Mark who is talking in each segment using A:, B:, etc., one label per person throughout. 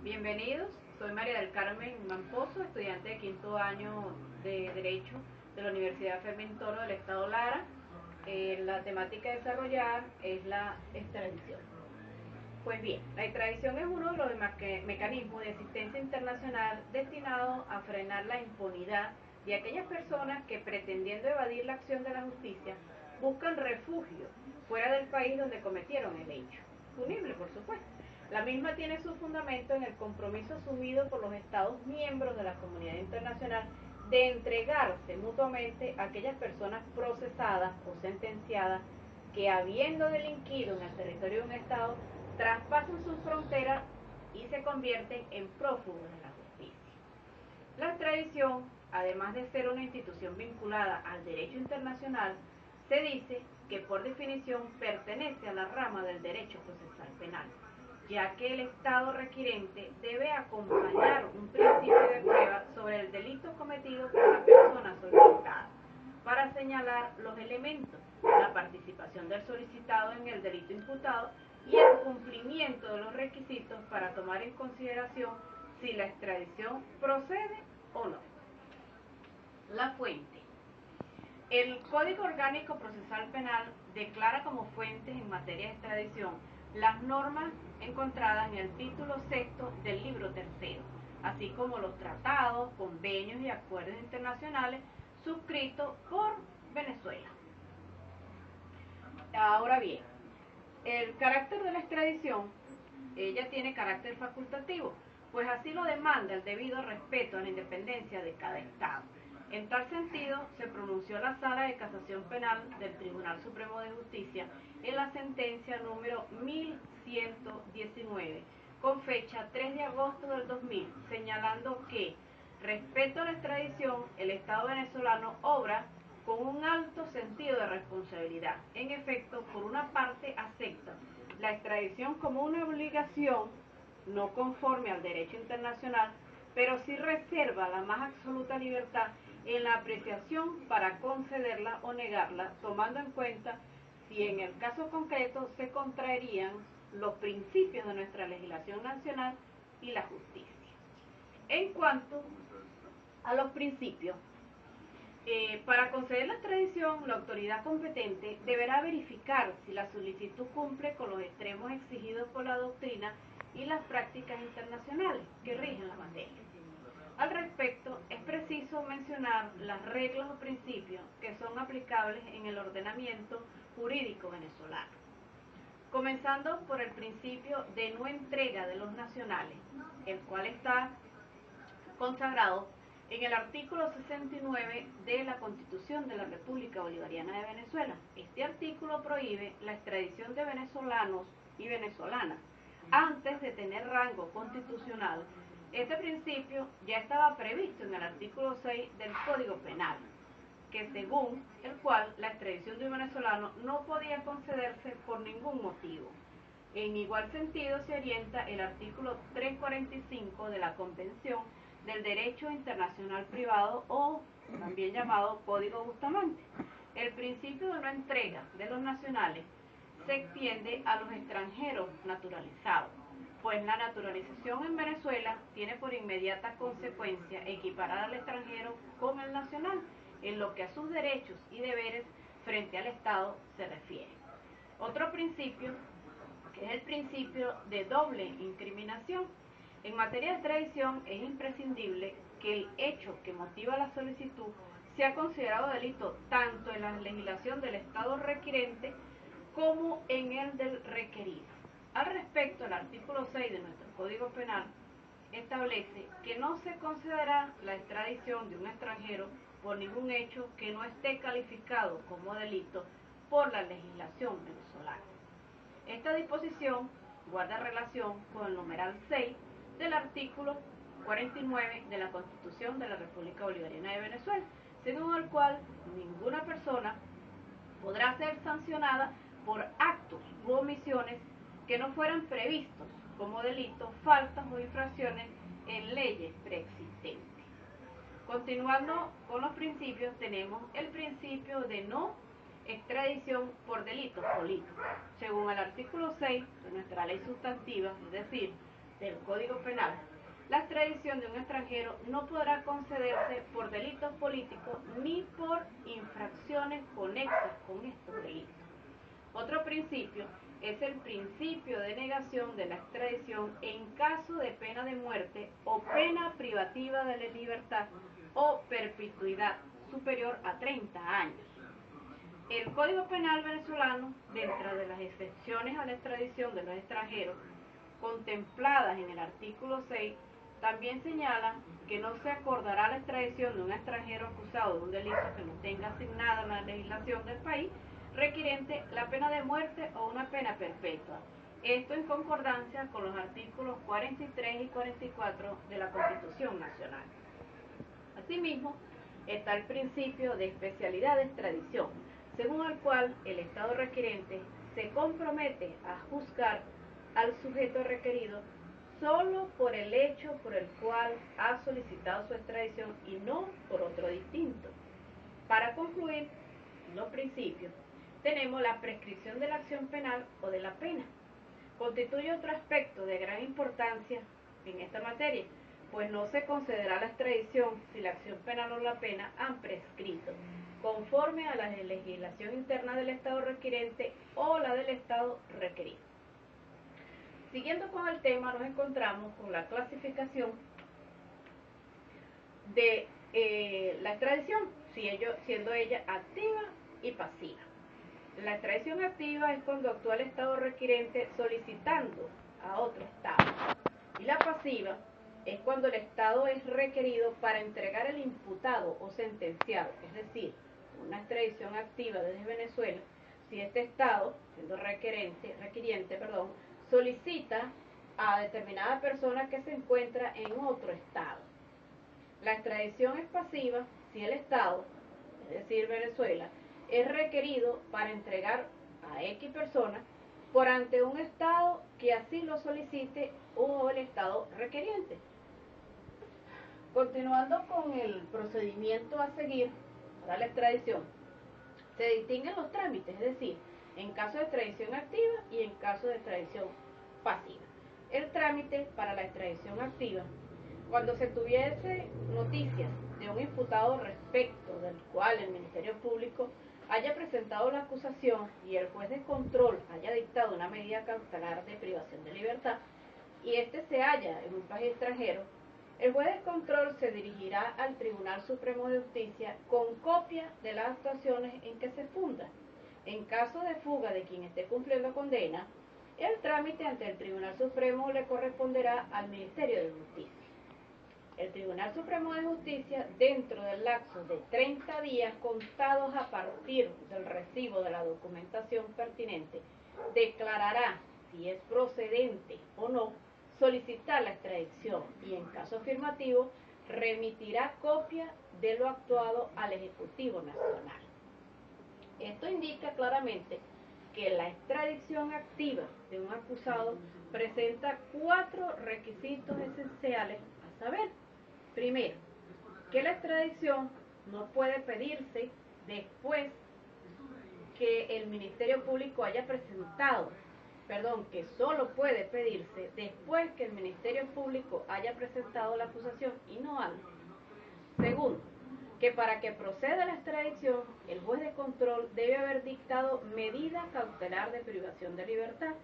A: Bienvenidos, soy María del Carmen Mamposo, estudiante de quinto año de Derecho de la Universidad Fermín Toro del Estado Lara. La temática a desarrollar es la extradición. Pues bien, la extradición es uno de los mecanismos de asistencia internacional destinados a frenar la impunidad de aquellas personas que, pretendiendo evadir la acción de la justicia, buscan refugio fuera del país donde cometieron el hecho. Punible, por supuesto. La misma tiene su fundamento en el compromiso asumido por los Estados miembros de la comunidad internacional de entregarse mutuamente a aquellas personas procesadas o sentenciadas que, habiendo delinquido en el territorio de un Estado, traspasan sus fronteras y se convierten en prófugos de la justicia. La extradición, además de ser una institución vinculada al derecho internacional, se dice que por definición pertenece a la rama del derecho procesal penal, ya que el Estado requirente debe acompañar un principio de prueba sobre el delito cometido por la persona solicitada, para señalar los elementos, la participación del solicitado en el delito imputado y el cumplimiento de los requisitos para tomar en consideración si la extradición procede o no. La fuente. El Código Orgánico Procesal Penal declara como fuentes en materia de extradición las normas encontradas en el título sexto del libro tercero, así como los tratados, convenios y acuerdos internacionales suscritos por Venezuela. Ahora bien, el carácter de la extradición, ella tiene carácter facultativo, pues así lo demanda el debido respeto a la independencia de cada Estado. En tal sentido, se pronunció la Sala de Casación Penal del Tribunal Supremo de Justicia en la sentencia número 1119, con fecha 3 de agosto del 2000, señalando que, respecto a la extradición, el Estado venezolano obra con un alto sentido de responsabilidad. En efecto, por una parte acepta la extradición como una obligación no conforme al derecho internacional, pero sí reserva la más absoluta libertad en la apreciación para concederla o negarla, tomando en cuenta si en el caso concreto se contraerían los principios de nuestra legislación nacional y la justicia. En cuanto a los principios, para conceder la extradición, la autoridad competente deberá verificar si la solicitud cumple con los extremos exigidos por la doctrina y las prácticas internacionales que rigen la materia. Al respecto, es preciso mencionar las reglas o principios que son aplicables en el ordenamiento jurídico venezolano. Comenzando por el principio de no entrega de los nacionales, el cual está consagrado en el artículo 69 de la Constitución de la República Bolivariana de Venezuela. Este artículo prohíbe la extradición de venezolanos y venezolanas antes de tener rango constitucional. Este principio ya estaba previsto en el artículo 6 del Código Penal, que según el cual la extradición de un venezolano no podía concederse por ningún motivo. En igual sentido se orienta el artículo 345 de la Convención del Derecho Internacional Privado, o también llamado Código Bustamante. El principio de no entrega de los nacionales se extiende a los extranjeros naturalizados, pues la naturalización en Venezuela tiene por inmediata consecuencia equiparar al extranjero con el nacional en lo que a sus derechos y deberes frente al Estado se refiere. Otro principio, que es el principio de doble incriminación. En materia de extradición es imprescindible que el hecho que motiva la solicitud sea considerado delito tanto en la legislación del Estado requirente como en el del requerido. Al respecto, el artículo 6 de nuestro Código Penal establece que no se considera la extradición de un extranjero por ningún hecho que no esté calificado como delito por la legislación venezolana. Esta disposición guarda relación con el numeral 6 del artículo 49 de la Constitución de la República Bolivariana de Venezuela, según el cual ninguna persona podrá ser sancionada por actos u omisiones que no fueran previstos como delitos, faltas o infracciones en leyes preexistentes. Continuando con los principios, tenemos el principio de no extradición por delitos políticos. Según el artículo 6 de nuestra ley sustantiva, es decir, del Código Penal, la extradición de un extranjero no podrá concederse por delitos políticos ni por infracciones conexas con estos delitos. Otro principio es el principio de negación de la extradición en caso de pena de muerte o pena privativa de la libertad o perpetuidad superior a 30 años. El Código Penal venezolano, dentro de las excepciones a la extradición de los extranjeros contempladas en el artículo 6, también señala que no se acordará la extradición de un extranjero acusado de un delito que no tenga asignada la legislación del país requiriente la pena de muerte o una pena perpetua. Esto en concordancia con los artículos 43 y 44 de la Constitución Nacional. Asimismo, está el principio de especialidad de extradición, según el cual el Estado requiriente se compromete a juzgar al sujeto requerido solo por el hecho por el cual ha solicitado su extradición y no por otro distinto. Para concluir los principios, tenemos la prescripción de la acción penal o de la pena. Constituye otro aspecto de gran importancia en esta materia, pues no se concederá la extradición si la acción penal o la pena han prescrito, conforme a la legislación interna del Estado requirente o la del Estado requerido. Siguiendo con el tema, nos encontramos con la clasificación de la extradición, siendo ella activa y pasiva. La extradición activa es cuando actúa el Estado requirente solicitando a otro Estado. Y la pasiva es cuando el Estado es requerido para entregar el imputado o sentenciado, es decir, una extradición activa desde Venezuela, si este Estado, siendo requiriente, solicita a determinada persona que se encuentra en otro Estado. La extradición es pasiva si el Estado, es decir, Venezuela, es requerido para entregar a X persona por ante un Estado que así lo solicite o el Estado requiriente. Continuando con el procedimiento a seguir para la extradición, se distinguen los trámites, es decir, en caso de extradición activa y en caso de extradición pasiva. El trámite para la extradición activa, cuando se tuviese noticias de un imputado respecto del cual el Ministerio Público haya presentado la acusación y el juez de control haya dictado una medida cautelar de privación de libertad y éste se halla en un país extranjero, el juez de control se dirigirá al Tribunal Supremo de Justicia con copia de las actuaciones en que se funda. En caso de fuga de quien esté cumpliendo condena, el trámite ante el Tribunal Supremo le corresponderá al Ministerio de Justicia. El Tribunal Supremo de Justicia, dentro del lapso de 30 días contados a partir del recibo de la documentación pertinente, declarará si es procedente o no solicitar la extradición y, en caso afirmativo, remitirá copia de lo actuado al Ejecutivo Nacional. Esto indica claramente que la extradición activa de un acusado presenta 4 requisitos esenciales a saber. Primero, que la extradición no puede pedirse después que el Ministerio Público haya que solo puede pedirse después que el Ministerio Público haya presentado la acusación y no antes. Segundo, que para que proceda la extradición, el juez de control debe haber dictado medida cautelar de privación de libertad.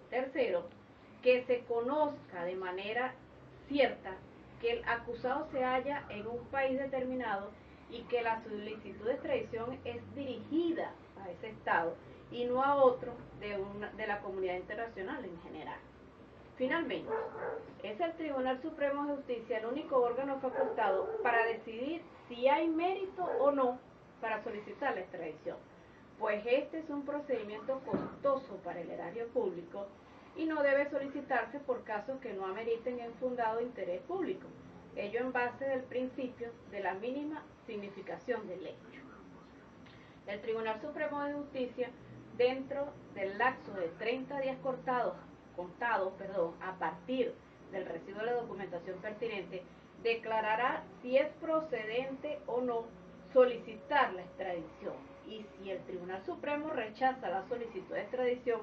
A: Tercero, que se conozca de manera cierta que el acusado se halla en un país determinado y que la solicitud de extradición es dirigida a ese Estado y no a otro de la comunidad internacional en general. Finalmente, es el Tribunal Supremo de Justicia el único órgano facultado para decidir si hay mérito o no para solicitar la extradición, pues este es un procedimiento costoso para el erario público y no debe solicitarse por casos que no ameriten el fundado interés público, ello en base del principio de la mínima significación del hecho. El Tribunal Supremo de Justicia, dentro del lapso de 30 días contados a partir del recibo de la documentación pertinente, declarará si es procedente o no solicitar la extradición, y si el Tribunal Supremo rechaza la solicitud de extradición,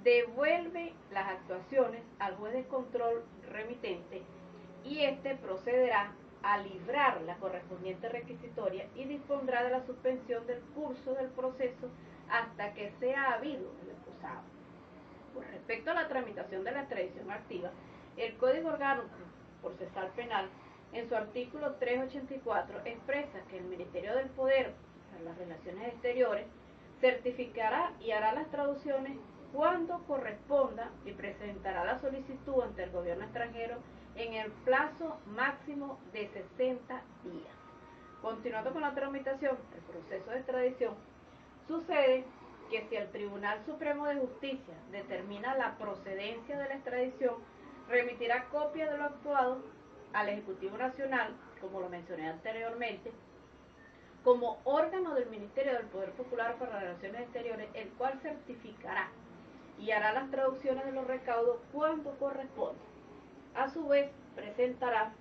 A: devuelve las actuaciones al juez de control remitente y éste procederá a librar la correspondiente requisitoria y dispondrá de la suspensión del curso del proceso hasta que sea habido el acusado. Con respecto a la tramitación de la extradición activa, el Código Orgánico Procesal Penal, en su artículo 384, expresa que el Ministerio del Poder para las Relaciones Exteriores certificará y hará las traducciones cuando corresponda y presentará la solicitud ante el gobierno extranjero en el plazo máximo de 60 días. Continuando con la tramitación del proceso de extradición, sucede que si el Tribunal Supremo de Justicia determina la procedencia de la extradición, remitirá copia de lo actuado al Ejecutivo Nacional, como lo mencioné anteriormente, como órgano del Ministerio del Poder Popular para las Relaciones Exteriores, el cual certificará y hará las traducciones de los recaudos cuando corresponda. A su vez, presentará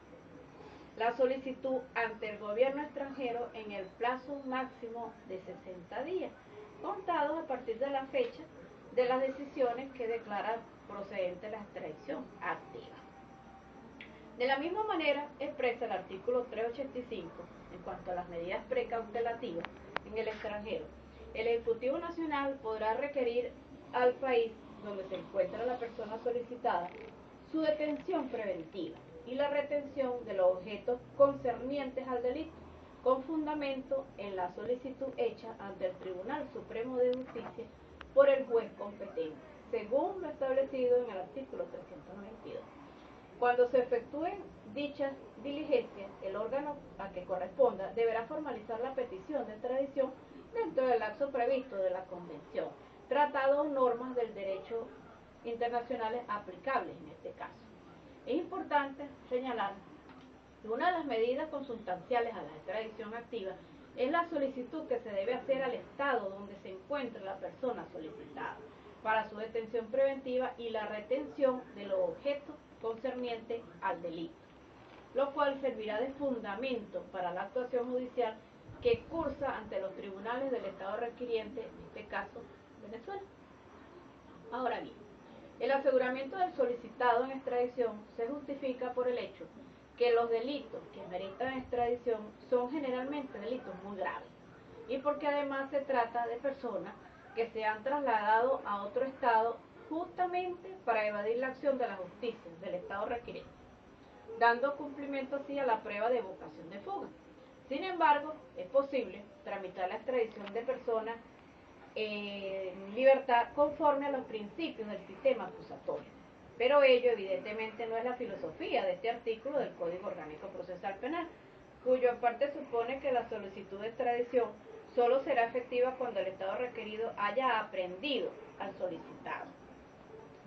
A: la solicitud ante el gobierno extranjero en el plazo máximo de 60 días, contados a partir de la fecha de las decisiones que declaran procedente la extradición activa. De la misma manera, expresa el artículo 385 en cuanto a las medidas precautelativas en el extranjero. El Ejecutivo Nacional podrá requerir al país donde se encuentra la persona solicitada su detención preventiva y la retención de los objetos concernientes al delito, con fundamento en la solicitud hecha ante el Tribunal Supremo de Justicia por el juez competente, según lo establecido en el artículo 392. Cuando se efectúen dichas diligencias, el órgano a que corresponda deberá formalizar la petición de extradición dentro del lapso previsto de la Convención, tratado o normas del derecho internacionales aplicables en este caso. Es importante señalar que una de las medidas consustanciales a la extradición activa es la solicitud que se debe hacer al Estado donde se encuentre la persona solicitada para su detención preventiva y la retención de los objetos concernientes al delito, lo cual servirá de fundamento para la actuación judicial que cursa ante los tribunales del Estado requiriente, en este caso Venezuela. Ahora bien, el aseguramiento del solicitado en extradición se justifica por el hecho que los delitos que meritan extradición son generalmente delitos muy graves y porque además se trata de personas que se han trasladado a otro estado justamente para evadir la acción de la justicia del estado requiriente, dando cumplimiento así a la prueba de vocación de fuga. Sin embargo, es posible tramitar la extradición de personas en libertad conforme a los principios del sistema acusatorio. Pero ello evidentemente no es la filosofía de este artículo del Código Orgánico Procesal Penal, cuyo parte supone que la solicitud de extradición solo será efectiva cuando el Estado requerido haya aprehendido al solicitado.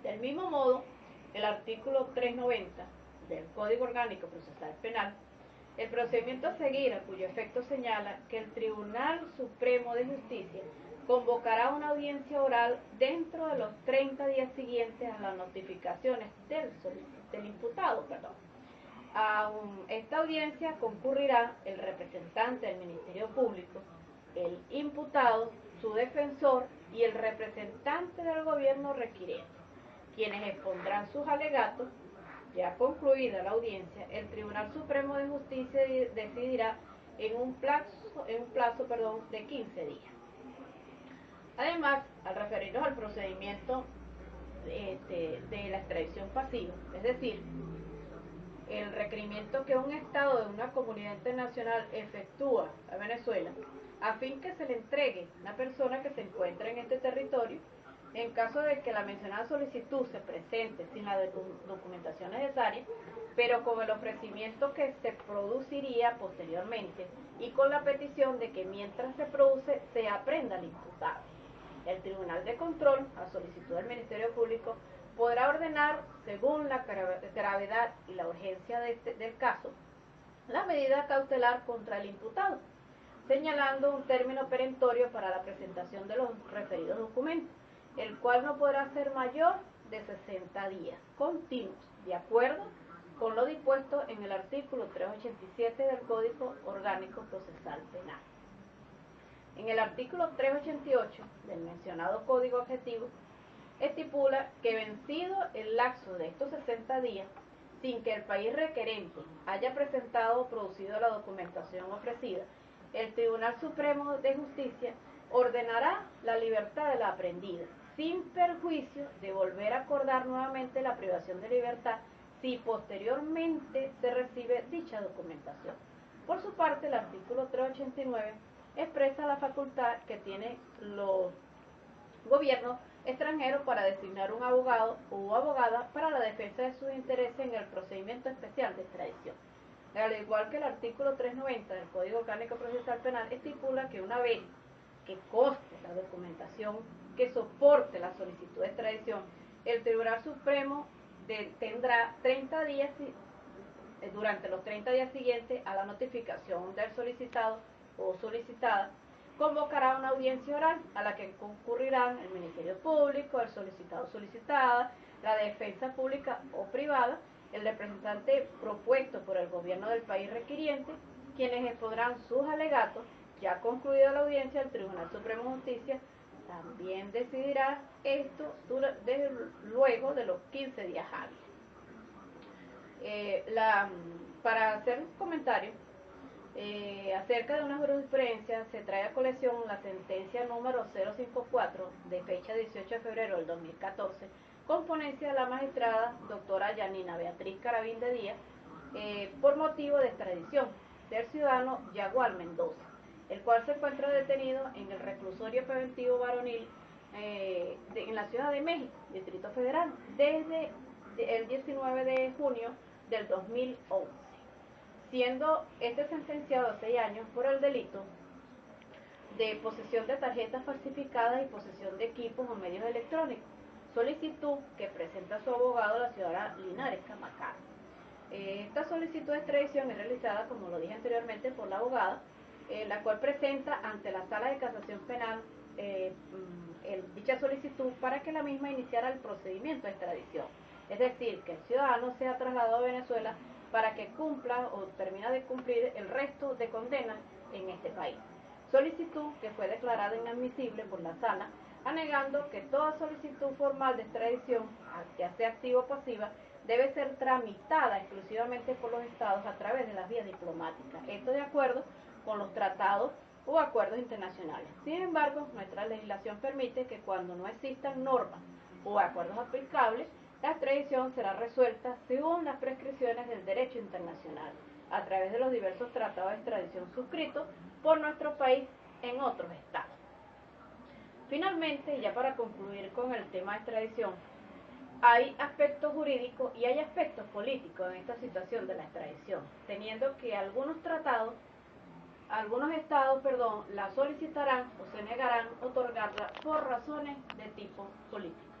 A: Del mismo modo, el artículo 390 del Código Orgánico Procesal Penal, el procedimiento a seguir, a cuyo efecto señala que el Tribunal Supremo de Justicia convocará una audiencia oral dentro de los 30 días siguientes a las notificaciones del imputado. A esta audiencia concurrirá el representante del Ministerio Público, el imputado, su defensor y el representante del gobierno requiriente, quienes expondrán sus alegatos. Ya concluida la audiencia, el Tribunal Supremo de Justicia decidirá en un plazo de 15 días. Además, al referirnos al procedimiento de la extradición pasiva, es decir, el requerimiento que un Estado de una comunidad internacional efectúa a Venezuela a fin que se le entregue una persona que se encuentra en este territorio, en caso de que la mencionada solicitud se presente sin la documentación necesaria, pero con el ofrecimiento que se produciría posteriormente y con la petición de que mientras se produce se aprenda al imputado. El Tribunal de Control, a solicitud del Ministerio Público, podrá ordenar, según la gravedad y la urgencia del caso, la medida cautelar contra el imputado, señalando un término perentorio para la presentación de los referidos documentos, el cual no podrá ser mayor de 60 días continuos, de acuerdo con lo dispuesto en el artículo 387 del Código Orgánico Procesal Penal. En el artículo 388 del mencionado Código Objetivo, estipula que vencido el lapso de estos 60 días, sin que el país requerente haya presentado o producido la documentación ofrecida, el Tribunal Supremo de Justicia ordenará la libertad de la aprendida, sin perjuicio de volver a acordar nuevamente la privación de libertad si posteriormente se recibe dicha documentación. Por su parte, el artículo 389 expresa la facultad que tienen los gobiernos extranjeros para designar un abogado o abogada para la defensa de sus intereses en el procedimiento especial de extradición. Al igual que el artículo 390 del Código Orgánico Procesal Penal estipula que una vez que conste la documentación que soporte la solicitud de extradición, el Tribunal Supremo tendrá 30 días durante los 30 días siguientes a la notificación del solicitado o solicitada, convocará una audiencia oral a la que concurrirán el Ministerio Público, el solicitado o solicitada, la defensa pública o privada, el representante propuesto por el gobierno del país requiriente, quienes expondrán sus alegatos. Ya concluida la audiencia, el Tribunal Supremo de Justicia también decidirá esto luego de los 15 días hábiles. Para hacer un comentario acerca de una jurisprudencia, se trae a colección la sentencia número 054 de fecha 18 de febrero del 2014, con ponencia de la magistrada doctora Yanina Beatriz Caravín de Díaz, por motivo de extradición del ciudadano Yaguar Mendoza, el cual se encuentra detenido en el reclusorio preventivo varonil en la Ciudad de México, Distrito Federal, desde el 19 de junio del 2011, siendo este sentenciado a 6 años por el delito de posesión de tarjetas falsificadas y posesión de equipos o medios electrónicos, solicitud que presenta su abogado, la ciudadana Linares Camacaro. Esta solicitud de extradición es realizada, como lo dije anteriormente, por la abogada, la cual presenta ante la Sala de Casación Penal dicha solicitud para que la misma iniciara el procedimiento de extradición. Es decir, que el ciudadano sea trasladado a Venezuela para que cumpla o termine de cumplir el resto de condenas en este país. Solicitud que fue declarada inadmisible por la Sala, anegando que toda solicitud formal de extradición, ya sea activa o pasiva, debe ser tramitada exclusivamente por los estados a través de las vías diplomáticas. Esto de acuerdo con los tratados o acuerdos internacionales. Sin embargo, nuestra legislación permite que cuando no existan normas o acuerdos aplicables, la extradición será resuelta según las prescripciones del derecho internacional, a través de los diversos tratados de extradición suscritos por nuestro país en otros estados. Finalmente, ya para concluir con el tema de extradición, hay aspectos jurídicos y hay aspectos políticos en esta situación de la extradición, teniendo que algunos estados la solicitarán o se negarán otorgarla por razones de tipo político.